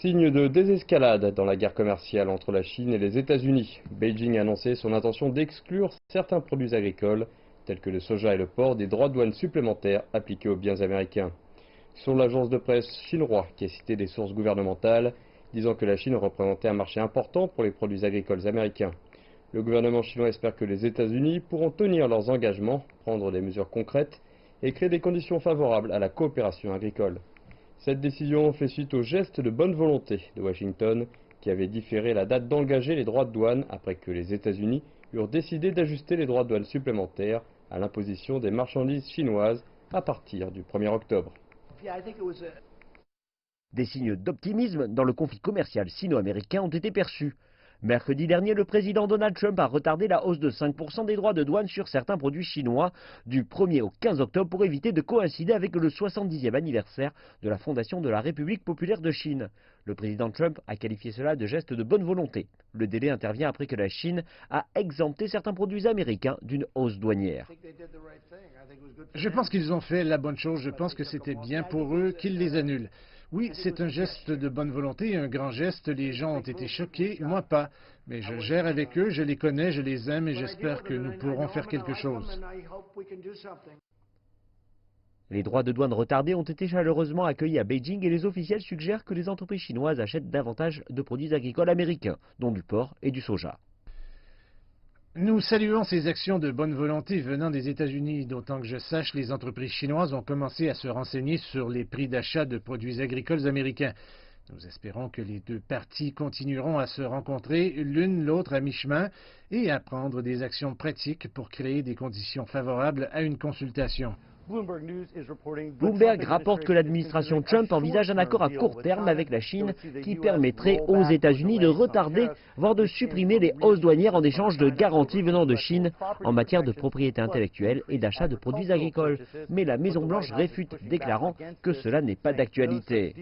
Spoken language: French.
Signe de désescalade dans la guerre commerciale entre la Chine et les États-Unis. Beijing a annoncé son intention d'exclure certains produits agricoles, tels que le soja et le porc, des droits de douane supplémentaires appliqués aux biens américains. Selon l'agence de presse chinoise qui a cité des sources gouvernementales, disant que la Chine représentait un marché important pour les produits agricoles américains. Le gouvernement chinois espère que les États-Unis pourront tenir leurs engagements, prendre des mesures concrètes et créer des conditions favorables à la coopération agricole. Cette décision fait suite au geste de bonne volonté de Washington, qui avait différé la date d'engager les droits de douane après que les États-Unis eurent décidé d'ajuster les droits de douane supplémentaires à l'imposition des marchandises chinoises à partir du 1er octobre. Des signes d'optimisme dans le conflit commercial sino-américain ont été perçus. Mercredi dernier, le président Donald Trump a retardé la hausse de 5% des droits de douane sur certains produits chinois du 1er au 15 octobre pour éviter de coïncider avec le 70e anniversaire de la fondation de la République populaire de Chine. Le président Trump a qualifié cela de geste de bonne volonté. Le délai intervient après que la Chine a exempté certains produits américains d'une hausse douanière. Je pense qu'ils ont fait la bonne chose. Je pense que c'était bien pour eux qu'ils les annulent. Oui, c'est un geste de bonne volonté, un grand geste. Les gens ont été choqués, moi pas. Mais je gère avec eux, je les connais, je les aime et j'espère que nous pourrons faire quelque chose. Les droits de douane retardés ont été chaleureusement accueillis à Beijing et les officiels suggèrent que les entreprises chinoises achètent davantage de produits agricoles américains, dont du porc et du soja. Nous saluons ces actions de bonne volonté venant des États-Unis, d'autant que je sache, les entreprises chinoises ont commencé à se renseigner sur les prix d'achat de produits agricoles américains. Nous espérons que les deux parties continueront à se rencontrer l'une l'autre à mi-chemin et à prendre des actions pratiques pour créer des conditions favorables à une consultation. Bloomberg rapporte que l'administration Trump envisage un accord à court terme avec la Chine qui permettrait aux États-Unis de retarder, voire de supprimer les hausses douanières en échange de garanties venant de Chine en matière de propriété intellectuelle et d'achat de produits agricoles. Mais la Maison-Blanche réfute, déclarant que cela n'est pas d'actualité.